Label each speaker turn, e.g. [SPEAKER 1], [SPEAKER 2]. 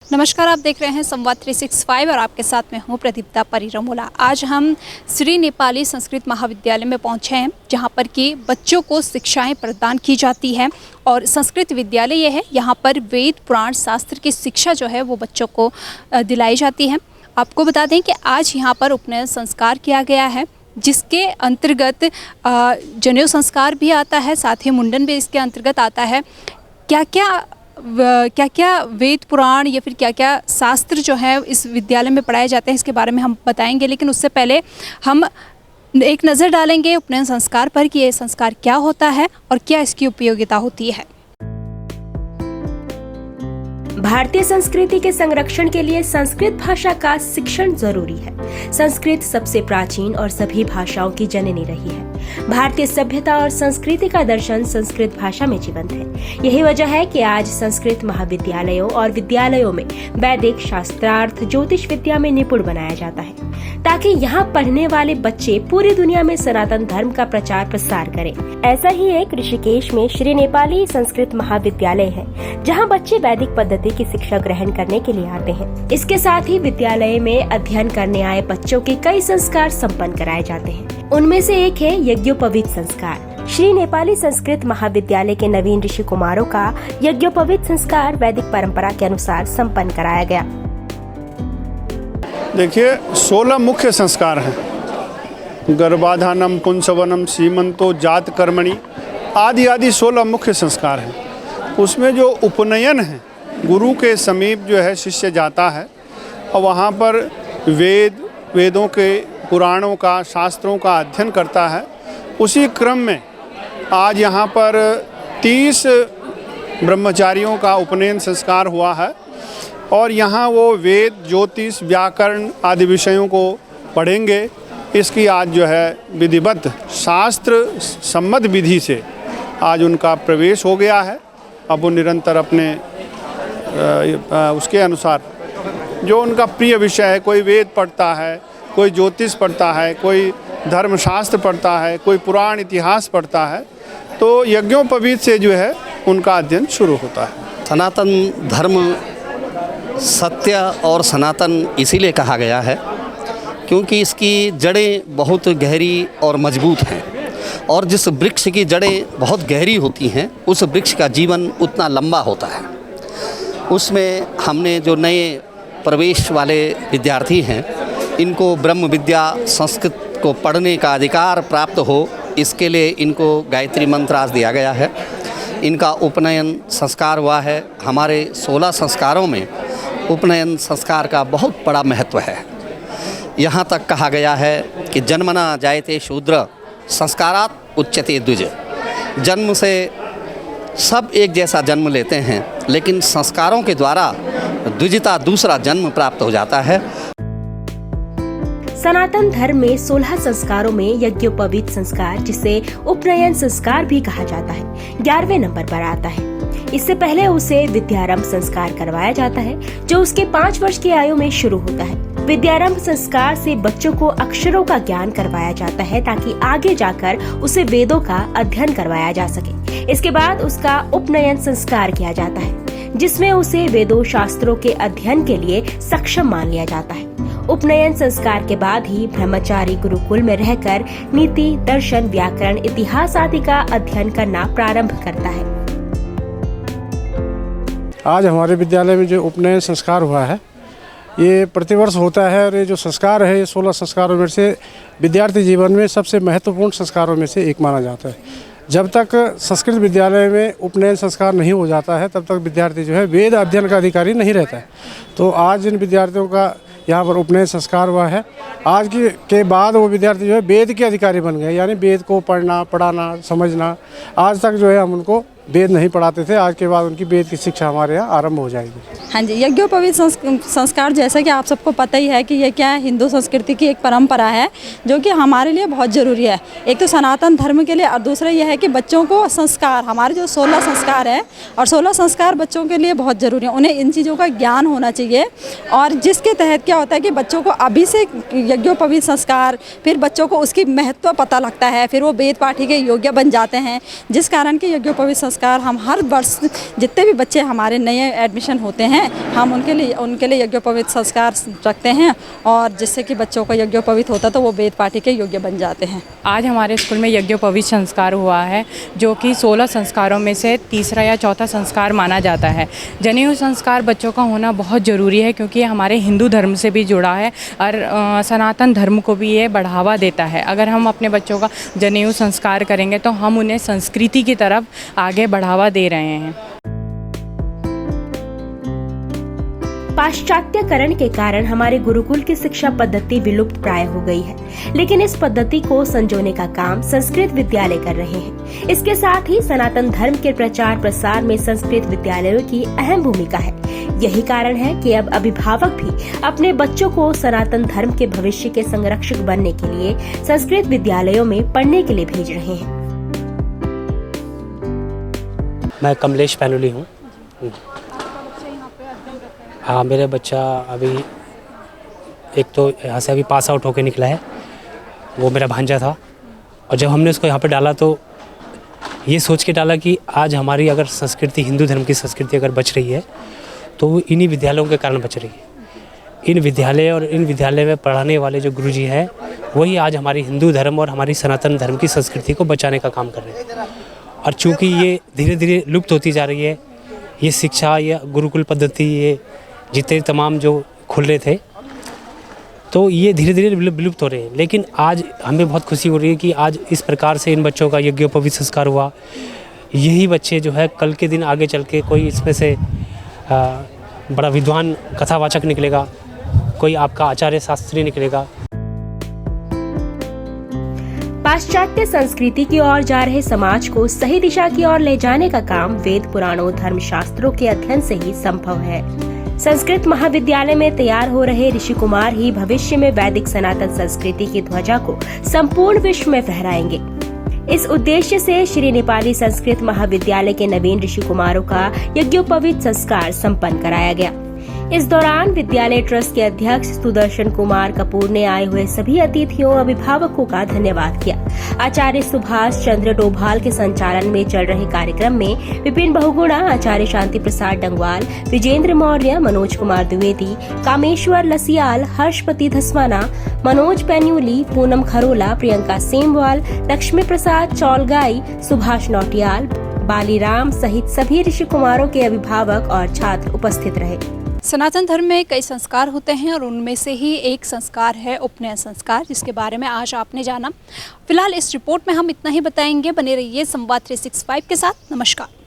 [SPEAKER 1] नमस्कार, आप देख रहे हैं संवाद 365 और आपके साथ में हूं प्रदीप्ता परिरमोला। आज हम श्री नेपाली संस्कृत महाविद्यालय में पहुंचे हैं, जहां पर कि बच्चों को शिक्षाएं प्रदान की जाती हैं। और संस्कृत विद्यालय ये है, यहां पर वेद पुराण शास्त्र की शिक्षा जो है वो बच्चों को दिलाई जाती है। आपको बता दें कि आज यहाँ पर उपनयन संस्कार किया गया है, जिसके अंतर्गत जनेऊ संस्कार भी आता है, साथ ही मुंडन भी इसके अंतर्गत आता है। क्या क्या वेद पुराण या फिर क्या क्या शास्त्र जो है इस विद्यालय में पढ़ाए जाते हैं, इसके बारे में हम बताएंगे। लेकिन उससे पहले हम एक नज़र डालेंगे उपनयन संस्कार पर कि ये संस्कार क्या होता है और क्या इसकी उपयोगिता होती है।
[SPEAKER 2] भारतीय संस्कृति के संरक्षण के लिए संस्कृत भाषा का शिक्षण जरूरी है। संस्कृत सबसे प्राचीन और सभी भाषाओं की जननी रही है। भारतीय सभ्यता और संस्कृति का दर्शन संस्कृत भाषा में जीवंत है। यही वजह है कि आज संस्कृत महाविद्यालयों और विद्यालयों में वैदिक शास्त्रार्थ ज्योतिष विद्या में निपुण बनाया जाता है, ताकि यहाँ पढ़ने वाले बच्चे पूरी दुनिया में सनातन धर्म का प्रचार प्रसार करें। ऐसा ही एक ऋषिकेश में श्री नेपाली संस्कृत महाविद्यालय है, जहाँ बच्चे वैदिक पद्धति की शिक्षा ग्रहण करने के लिए आते हैं। इसके साथ ही विद्यालय में अध्ययन करने आए बच्चों के कई संस्कार संपन्न कराए जाते हैं। उनमें से एक है यज्ञोपवीत संस्कार। श्री नेपाली संस्कृत महाविद्यालय के नवीन ऋषि कुमारों का यज्ञोपवीत संस्कार वैदिक परंपरा के अनुसार संपन्न कराया गया।
[SPEAKER 3] देखिए, 16 मुख्य संस्कार हैं। गर्भाधानम, पुंसवनम, सीमंतो, जात कर्मणि आदि आदि 16 मुख्य संस्कार हैं। उसमें जो उपनयन है, गुरु के समीप जो है शिष्य जाता है और वहाँ पर वेदों के पुराणों का, शास्त्रों का अध्ययन करता है। उसी क्रम में आज यहाँ पर 30 ब्रह्मचारियों का उपनयन संस्कार हुआ है और यहाँ वो वेद, ज्योतिष, व्याकरण आदि विषयों को पढ़ेंगे। इसकी आज जो है विधिवत शास्त्र सम्मत विधि से आज उनका प्रवेश हो गया है। अब वो निरंतर अपने उसके अनुसार जो उनका प्रिय विषय है, कोई वेद पढ़ता है, कोई ज्योतिष पढ़ता है, कोई धर्मशास्त्र पढ़ता है, कोई पुराण इतिहास पढ़ता है, तो यज्ञोपवीत से जो है उनका अध्ययन शुरू होता है।
[SPEAKER 4] सनातन धर्म सत्य और सनातन इसीलिए कहा गया है क्योंकि इसकी जड़ें बहुत गहरी और मजबूत हैं, और जिस वृक्ष की जड़ें बहुत गहरी होती हैं उस वृक्ष का जीवन उतना लंबा होता है। उसमें हमने जो नए प्रवेश वाले विद्यार्थी हैं, इनको ब्रह्म विद्या संस्कृत को पढ़ने का अधिकार प्राप्त हो, इसके लिए इनको गायत्री मंत्र आज दिया गया है। इनका उपनयन संस्कार हुआ है। हमारे 16 संस्कारों में उपनयन संस्कार का बहुत बड़ा महत्व है। यहाँ तक कहा गया है कि जन्मना जायते शूद्र संस्कारात् उच्यते द्विज। जन्म से सब एक जैसा जन्म लेते हैं, लेकिन संस्कारों के द्वारा द्विजता, दूसरा जन्म प्राप्त हो जाता है।
[SPEAKER 2] सनातन धर्म में 16 संस्कारों में यज्ञोपवीत संस्कार, जिसे उपनयन संस्कार भी कहा जाता है, 11वें नंबर पर आता है। इससे पहले उसे विद्यारंभ संस्कार करवाया जाता है, जो उसके 5 वर्ष की आयु में शुरू होता है। विद्यारंभ संस्कार से बच्चों को अक्षरों का ज्ञान करवाया जाता है, ताकि आगे जाकर उसे वेदों का अध्ययन करवाया जा सके। इसके बाद उसका उपनयन संस्कार किया जाता है, जिसमें उसे वेदों शास्त्रों के अध्ययन के लिए सक्षम मान लिया जाता है। उपनयन संस्कार के बाद ही ब्रह्मचारी गुरुकुल में रहकर नीति, दर्शन, व्याकरण, इतिहास आदि का अध्ययन करना प्रारंभ करता है।
[SPEAKER 5] आज हमारे विद्यालय में जो उपनयन संस्कार हुआ है, ये प्रतिवर्ष होता है और ये जो संस्कार है, ये 16 संस्कारों में से विद्यार्थी जीवन में सबसे महत्वपूर्ण संस्कारों में से एक माना जाता है। जब तक संस्कृत विद्यालय में उपनयन संस्कार नहीं हो जाता है, तब तक विद्यार्थी जो है वेद अध्ययन का अधिकारी नहीं रहता है। तो आज जिन विद्यार्थियों का यहाँ पर उपनयन संस्कार हुआ है, आज के बाद वो विद्यार्थी जो है वेद के अधिकारी बन गए, यानी वेद को पढ़ना, पढ़ाना, समझना। आज तक जो है हम उनको वेद नहीं पढ़ाते थे, आज के बाद उनकी वेद की शिक्षा हमारे यहाँ आरंभ हो जाएगी।
[SPEAKER 1] हाँ जी, यज्ञोपवीत संस्कार जैसा कि आप सबको पता ही है कि ये क्या है, हिंदू संस्कृति की एक परंपरा है जो कि हमारे लिए बहुत ज़रूरी है। एक तो सनातन धर्म के लिए, और दूसरा ये है कि बच्चों को संस्कार, हमारे जो 16 संस्कार है और 16 संस्कार बच्चों के लिए बहुत ज़रूरी है। उन्हें इन चीज़ों का ज्ञान होना चाहिए, और जिसके तहत क्या होता है कि बच्चों को अभी से यज्ञोपवीत संस्कार, फिर बच्चों को उसकी महत्व पता लगता है, फिर वो वेद पाठी के योग्य बन जाते हैं, जिस कारण कि यज्ञोपवीत संस्कार
[SPEAKER 6] संस्कार हम हर वर्ष जितने भी बच्चे हमारे नए एडमिशन होते हैं हम उनके लिए यज्ञोपवीत संस्कार रखते हैं और जिससे कि बच्चों का यज्ञोपवीत होता तो वो वेद पाठी के योग्य बन जाते हैं।
[SPEAKER 7] आज हमारे स्कूल में यज्ञोपवीत संस्कार हुआ है जो कि 16 संस्कारों में से तीसरा या चौथा संस्कार माना जाता है। जनेऊ संस्कार बच्चों का होना बहुत ज़रूरी है क्योंकि ये हमारे हिंदू धर्म से भी जुड़ा है और सनातन धर्म को भी ये बढ़ावा देता है। अगर हम अपने बच्चों का जनेऊ संस्कार करेंगे तो हम उन्हें संस्कृति की तरफ आगे बढ़ावा दे रहे हैं।
[SPEAKER 2] पाश्चात्यकरण के कारण हमारे गुरुकुल की शिक्षा पद्धति विलुप्त प्राय हो गई है, लेकिन इस पद्धति को संजोने का काम संस्कृत विद्यालय कर रहे हैं। इसके साथ ही सनातन धर्म के प्रचार प्रसार में संस्कृत विद्यालयों की अहम भूमिका है। यही कारण है कि अब अभिभावक भी अपने बच्चों को सनातन धर्म के भविष्य के संरक्षक बनने के लिए संस्कृत विद्यालयों में पढ़ने के लिए भेज रहे हैं।
[SPEAKER 8] मैं कमलेश पैनुली हूँ। हाँ, मेरे बच्चा अभी एक तो यहाँ से अभी पास आउट होके निकला है, वो मेरा भांजा था। और जब हमने उसको यहाँ पे डाला तो ये सोच के डाला कि आज हमारी अगर संस्कृति, हिंदू धर्म की संस्कृति अगर बच रही है तो वो इन्हीं विद्यालयों के कारण बच रही है। इन विद्यालय और इन विद्यालय में पढ़ाने वाले जो गुरुजी हैं वही आज हमारी हिंदू धर्म और हमारी सनातन धर्म की संस्कृति को बचाने का काम कर रहे हैं। और चूँकि ये धीरे धीरे लुप्त होती जा रही है, ये शिक्षा या गुरुकुल पद्धति, ये जितने तमाम जो खुल रहे थे तो ये धीरे धीरे विलुप्त हो रहे हैं। लेकिन आज हमें बहुत खुशी हो रही है कि आज इस प्रकार से इन बच्चों का यज्ञोपवीत संस्कार हुआ। यही बच्चे जो है कल के दिन आगे चल के कोई इसमें से बड़ा विद्वान कथावाचक निकलेगा, कोई आपका आचार्य शास्त्री निकलेगा।
[SPEAKER 2] पाश्चात्य संस्कृति की ओर जा रहे समाज को सही दिशा की ओर ले जाने का काम वेद पुराणों धर्म शास्त्रों के अध्ययन से ही संभव है। संस्कृत महाविद्यालय में तैयार हो रहे ऋषि कुमार ही भविष्य में वैदिक सनातन संस्कृति की ध्वजा को संपूर्ण विश्व में फहराएंगे। इस उद्देश्य से श्री नेपाली संस्कृत महाविद्यालय के नवीन ऋषि कुमारों का यज्ञोपवीत संस्कार संपन्न कराया गया। इस दौरान विद्यालय ट्रस्ट के अध्यक्ष सुदर्शन कुमार कपूर ने आए हुए सभी अतिथियों और अभिभावकों का धन्यवाद किया। आचार्य सुभाष चंद्र डोभाल के संचालन में चल रहे कार्यक्रम में विपिन बहुगुणा, आचार्य शांति प्रसाद डंगवाल, विजेंद्र मौर्य, मनोज कुमार द्विवेदी, कामेश्वर लसियाल, हर्षपति धस्माना, मनोज पैन्यूली, पूनम खरोला, प्रियंका सेमवाल, लक्ष्मी प्रसाद चौलगाई, सुभाष नौटियाल, बालीराम सहित सभी ऋषि कुमारों के अभिभावक और छात्र उपस्थित रहे।
[SPEAKER 1] सनातन धर्म में कई संस्कार होते हैं और उनमें से ही एक संस्कार है उपनयन संस्कार, जिसके बारे में आज आपने जाना। फिलहाल इस रिपोर्ट में हम इतना ही बताएंगे। बने रहिए संवाद 365 के साथ। नमस्कार।